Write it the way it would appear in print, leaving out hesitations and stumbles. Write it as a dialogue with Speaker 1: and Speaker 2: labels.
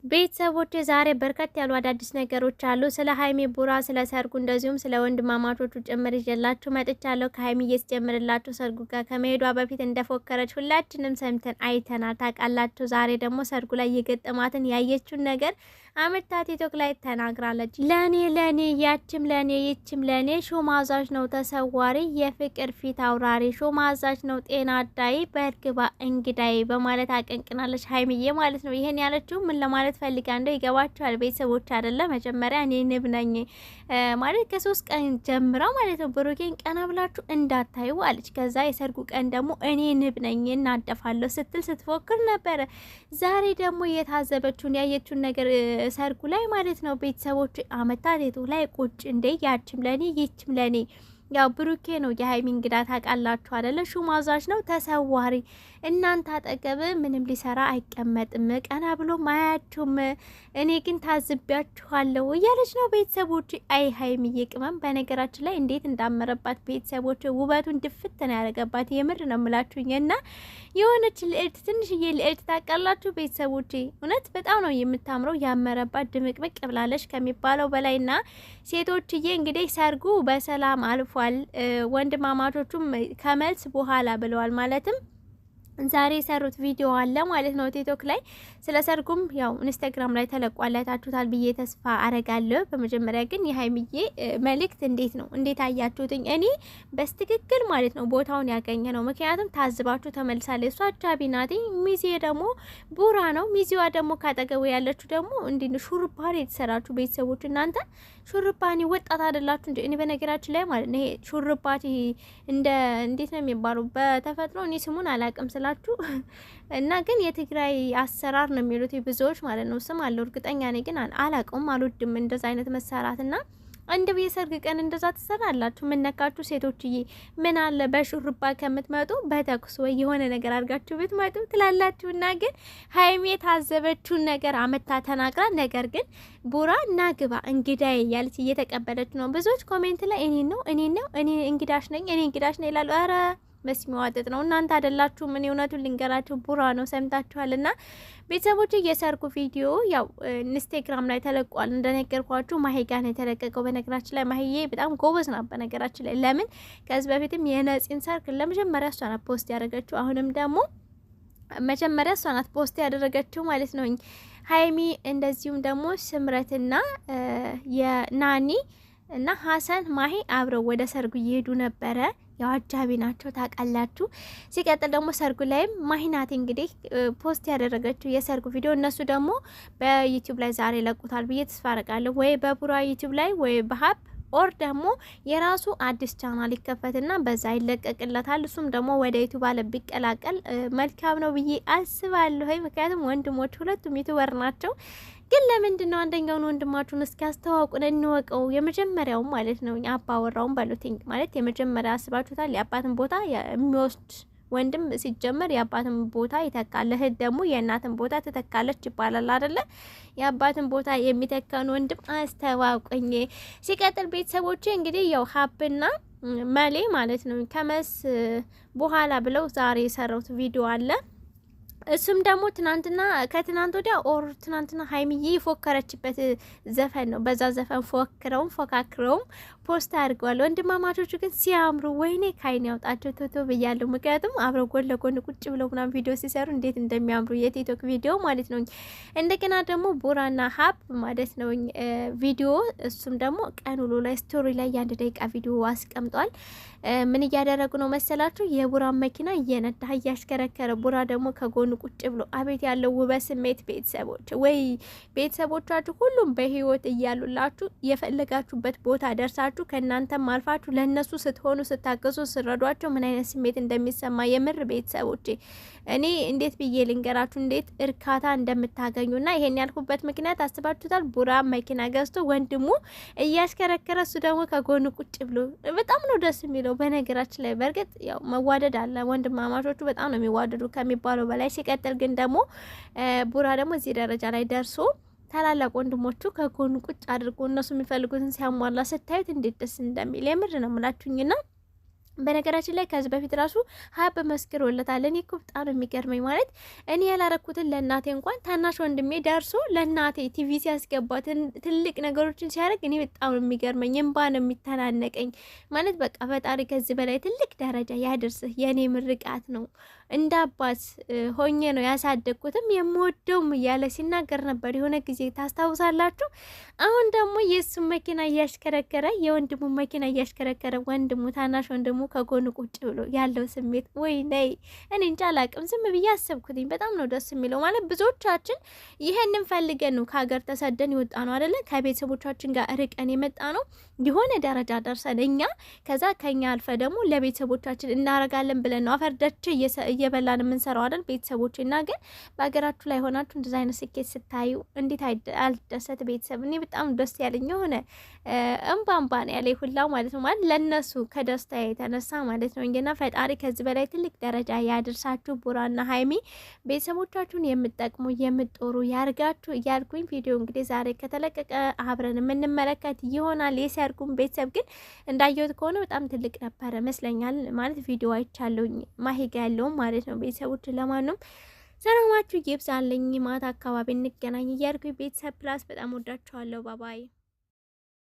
Speaker 1: ቤተሰቦች ዛሬ በርከት ያሉ አዳዲስ ነገሮች አሉ። ስለ ሀይሚ ቡራ፣ ስለ ሰርጉ እንደዚሁም ስለ ወንድማማቾቹ ጭምር ይዤላችሁ መጥቻለሁ። ከሀይሚ እየስጀምርላችሁ ሰርጉ ጋር ከመሄዷ በፊት እንደፎከረች ሁላችንም ሰምተን አይተናል። ታውቃላችሁ። ዛሬ ደግሞ ሰርጉ ላይ የገጠማትን ያየችውን ነገር አመታ ቲክቶክ ላይ ተናግራለች። ለኔ ያችም ለኔ ይችም ለኔ ሾማ አዛዥ ነው ተሰዋሪ የፍቅር ፊት አውራሪ ሾማ አዛዥ ነው ጤና አዳይ በእርግባ እንግዳይ በማለት አቀንቅናለች። ሀይሚዬ ማለት ነው። ይሄን ያለችው ምን ለማለት ፈልጋ እንደው ይገባችኋል ቤተሰቦች አይደለ? መጀመሪያ እኔ ንብ ነኝ ማለት ከ3 ቀን ጀምራ ማለት ነው ብሩኬን ቀና ብላችሁ እንዳታዩ አለች። ከዛ የሰርጉ ቀን ደግሞ እኔ ንብ ነኝ እናደፋለሁ ስትል ስትፎክር ነበረ። ዛሬ ደግሞ የታዘበችውን ያየችውን ነገር ሰርጉ ላይ ማለት ነው ቤተሰቦች አመታቴቱ ላይ ቁጭ እንደ ያችም ለኔ ይችም ለኔ ያው ብሩኬ ነው የሀይሚ እንግዳ ታውቃላችሁ አይደለ? ሹም አዛዥ ነው ተሰዋሪ። እናንተ አጠገብ ምንም ሊሰራ አይቀመጥም፣ ቀና ብሎ ማያችሁም። እኔ ግን ታዝቢያችኋለሁ እያለች ነው ቤተሰቦች። አይ ሀይሚዬ ቅመም በነገራችን ላይ እንዴት እንዳመረባት ቤተሰቦች፣ ውበቱን ድፍት ነው ያደረገባት። የምር ነው የምላችሁኝ። እና የሆነች ልዕልት ትንሽዬ ልዕልት ታውቃላችሁ ቤተሰቦች፣ እውነት በጣም ነው የምታምረው። ያመረባት ድምቅምቅ ብላለች ከሚባለው በላይና ሴቶችዬ እንግዲህ ሰርጉ በሰላም አልፏል። ወንድማማቾቹም ከመልስ በኋላ ብለዋል ማለትም ዛሬ የሰሩት ቪዲዮ አለ ማለት ነው ቲክቶክ ላይ። ስለ ሰርጉም ያው ኢንስታግራም ላይ ተለቋላታችሁታል ብዬ ተስፋ አረጋለሁ። በመጀመሪያ ግን የሀይሚዬ መልእክት እንዴት ነው እንዴት አያችሁትኝ? እኔ በስትክክል ማለት ነው ቦታውን ያገኘ ነው። ምክንያቱም ታዝባችሁ ተመልሳለች። እሷ አጃቢ ናት፣ ሚዜ ደግሞ ቡራ ነው። ሚዜዋ ደግሞ ካጠገቡ ያለችው ደግሞ እንዴ ሹርባን የተሰራችሁ ቤተሰቦች እናንተ ሹርባኒ ወጣት አይደላችሁ እንዴ? እኔ በነገራችን ላይ ማለት ነው ይሄ ሹርባት እንደ እንዴት ነው የሚባለው በተፈጥሮ እኔ ስሙን አላውቅም ስላችሁ እና ግን የትግራይ አሰራር ነው የሚሉት ብዙዎች ማለት ነው። ስም አለው እርግጠኛ ነኝ ግን አላውቀውም፣ አልወድም እንደዛ አይነት መሰራትና አንድ የሰርግ ቀን እንደዛ ትሰራላችሁ? ምን ነካችሁ ሴቶችዬ? ምን አለ በሹርባ ከምትመጡ በተኩስ ወይ የሆነ ነገር አድርጋችሁ ብትመጡ ትላላችሁና፣ ግን ሀይሜ የታዘበችውን ነገር አመታ ተናግራ፣ ነገር ግን ቡራ እና ግባ እንግዳዬ እያለች እየተቀበለች ነው። ብዙዎች ኮሜንት ላይ እኔ እንግዳሽ ነኝ ይላሉ። ኧረ መስሚዋጥጥ ነው እናንተ አይደላችሁ። ምን እውነቱን ልንገራችሁ ቡራ ነው ሰምታችኋልና ቤተሰቦች የሰርጉ ቪዲዮ ያው ኢንስታግራም ላይ ተለቋል። እንደነገርኳችሁ ማሂ ጋር ነው የተለቀቀው። በነገራችን ላይ ማሂዬ በጣም ጎበዝ ናት። በነገራችን ላይ ለምን ከዚህ በፊትም የነፂን ሰርግ ለመጀመሪያ እሷ ናት ፖስት ያደረገችው። አሁንም ደግሞ መጀመሪያ እሷ ናት ፖስት ያደረገችው ማለት ነው። ሀይሚ እንደዚሁም ደግሞ ስምረትና የናኒ እና ሀሰን ማሂ አብረው ወደ ሰርጉ እየሄዱ ነበረ። ያው አጃቢ ናቸው ታውቃላችሁ። ሲቀጥል ደግሞ ሰርጉ ላይም ማሂናት እንግዲህ ፖስት ያደረገችው የሰርጉ ቪዲዮ እነሱ ደግሞ በዩቲዩብ ላይ ዛሬ ለቁታል ብዬ ተስፋ አደርጋለሁ። ወይ በቡራ ዩቲዩብ ላይ ወይ በሀብ ኦር ደግሞ የራሱ አዲስ ቻናል ይከፈትና በዛ ይለቀቅለታል። እሱም ደግሞ ወደ ዩቲዩብ አለ ቢቀላቀል መልካም ነው ብዬ አስባለሁ። ምክንያቱም ወንድሞች ሁለቱም ዩቲዩበር ናቸው። ግን ለምንድን ነው አንደኛውን ወንድማችሁን እስኪ አስተዋውቁን እንወቀው። የመጀመሪያው ማለት ነው አባወራውን በሉትኝ ማለት የመጀመሪያ አስባችሁታል። የአባትን ቦታ የሚወስድ ወንድም ሲጀመር የአባትን ቦታ ይተካል። እህት ደግሞ የእናትን ቦታ ትተካለች ይባላል አይደለ? የአባትን ቦታ የሚተካን ወንድም አስተዋውቁኝ። ሲቀጥል ቤተሰቦቼ እንግዲህ ያው ሀብና መሌ ማለት ነው ከመስ በኋላ ብለው ዛሬ የሰሩት ቪዲዮ አለ። እሱም ደግሞ ትናንትና ከትናንት ወዲያ ኦር ትናንትና ሀይሚዬ የፎከረችበት ዘፈን ነው። በዛ ዘፈን ፎካክረውም ፖስት አድርገዋል። ወንድማማቾቹ ግን ሲያምሩ ወይኔ ካይን ያውጣቸው ቶቶ ብያለሁ። ምክንያቱም አብረው ጎን ለጎን ቁጭ ብለው ምናምን ቪዲዮ ሲሰሩ እንዴት እንደሚያምሩ የቲክቶክ ቪዲዮ ማለት ነው። እንደገና ደግሞ ቡራና ሀብ ማለት ነው ቪዲዮ እሱም ደግሞ ቀን ውሎ ላይ ስቶሪ ላይ የ1 ደቂቃ ቪዲዮ አስቀምጧል። ምን እያደረጉ ነው መሰላችሁ? የቡራን መኪና እየነዳ እያሽከረከረ ቡራ ደግሞ ከጎኑ ቁጭ ብሎ አቤት ያለው ውበት ስሜት። ቤተሰቦች ወይ ቤተሰቦቻችሁ ሁሉም በህይወት እያሉላችሁ የፈለጋችሁበት ቦታ ደርሳችሁ ከእናንተም አልፋችሁ ለእነሱ ስትሆኑ ስታገዙ ስረዷቸው ምን አይነት ስሜት እንደሚሰማ የምር ቤተሰቦቼ እኔ እንዴት ብዬ ልንገራችሁ እንዴት እርካታ እንደምታገኙና ይሄን ያልኩበት ምክንያት አስባችሁታል? ቡራ መኪና ገዝቶ ወንድሙ እያሽከረከረ እሱ ደግሞ ከጎኑ ቁጭ ብሎ በጣም ነው ደስ የሚለው። በነገራችን ላይ በእርግጥ ያው መዋደድ አለ። ወንድማማቾቹ በጣም ነው የሚዋደዱ ከሚባለው በላይ። ሲቀጥል ግን ደግሞ ቡራ ደግሞ እዚህ ደረጃ ላይ ደርሶ ታላላቅ ወንድሞቹ ከጎኑ ቁጭ አድርጎ እነሱ የሚፈልጉትን ሲያሟላ ስታዩት እንዴት ደስ እንደሚል የምር ነው የምላችሁኝና በነገራችን ላይ ከዚህ በፊት ራሱ ሀብ መስክሮለታል። እኔ እኮ በጣም ነው የሚገርመኝ ማለት እኔ ያላረኩትን ለእናቴ እንኳን ታናሽ ወንድሜ ደርሶ ለእናቴ ቲቪ ሲያስገባ ትልቅ ነገሮችን ሲያደርግ እኔ በጣም ነው የሚገርመኝ፣ እንባ ነው የሚተናነቀኝ ማለት በቃ ፈጣሪ ከዚህ በላይ ትልቅ ደረጃ ያድርስህ፣ የእኔ ምርቃት ነው። እንደ አባት ሆኜ ነው ያሳደግኩትም የምወደውም እያለ ሲናገር ነበር የሆነ ጊዜ ታስታውሳላችሁ። አሁን ደግሞ የእሱን መኪና እያሽከረከረ የወንድሙ መኪና እያሽከረከረ ወንድሙ ታናሽ ወንድሙ ከጎኑ ቁጭ ብሎ ያለው ስሜት ወይ ነይ እኔ እንጃ አላቅም። ዝም ብዬ አሰብኩትኝ። በጣም ነው ደስ የሚለው ማለት ብዙዎቻችን ይሄንን ፈልገን ነው ከሀገር ተሰደን የወጣ ነው አይደለ? ከቤተሰቦቻችን ጋር ርቀን የመጣ ነው የሆነ ደረጃ ደርሰን እኛ ከዛ ከኛ አልፈ ደግሞ ለቤተሰቦቻችን እናረጋለን ብለን ነው አፈርዳቸው እየበላን የምንሰራው አይደል? ቤተሰቦች እና ግን በሀገራችሁ ላይ ሆናችሁ እንደዛ አይነት ስኬት ስታዩ እንዴት አልደሰት ቤተሰብ። እኔ በጣም ደስ ያለኝ የሆነ እንባንባ ነው ያለኝ ሁላ ማለት ነው ማለት ለነሱ ከደስታ የተነሳ ማለት ነው። እንግዲህ ፈጣሪ ከዚህ በላይ ትልቅ ደረጃ ያድርሳችሁ። ቡራና ሀይሚ ቤተሰቦቻችሁን የምትጠቅሙ የምትጦሩ ያርጋችሁ እያልኩኝ ቪዲዮ እንግዲህ ዛሬ ከተለቀቀ አብረን የምንመለከት ይሆናል። የሰርጉም ቤተሰብ ግን እንዳየሁት ከሆነ በጣም ትልቅ ነበረ መስለኛል ማለት ቪዲዮ አይቻለሁኝ ማሂጋ ያለውም ማለት ነው። ቤተሰቦች ለማንም ሰላማችሁ ይብዛልኝ። ማታ አካባቢ እንገናኝ እያልኩኝ ቤተሰብ ፕላስ በጣም ወዳችኋለሁ። ባባይ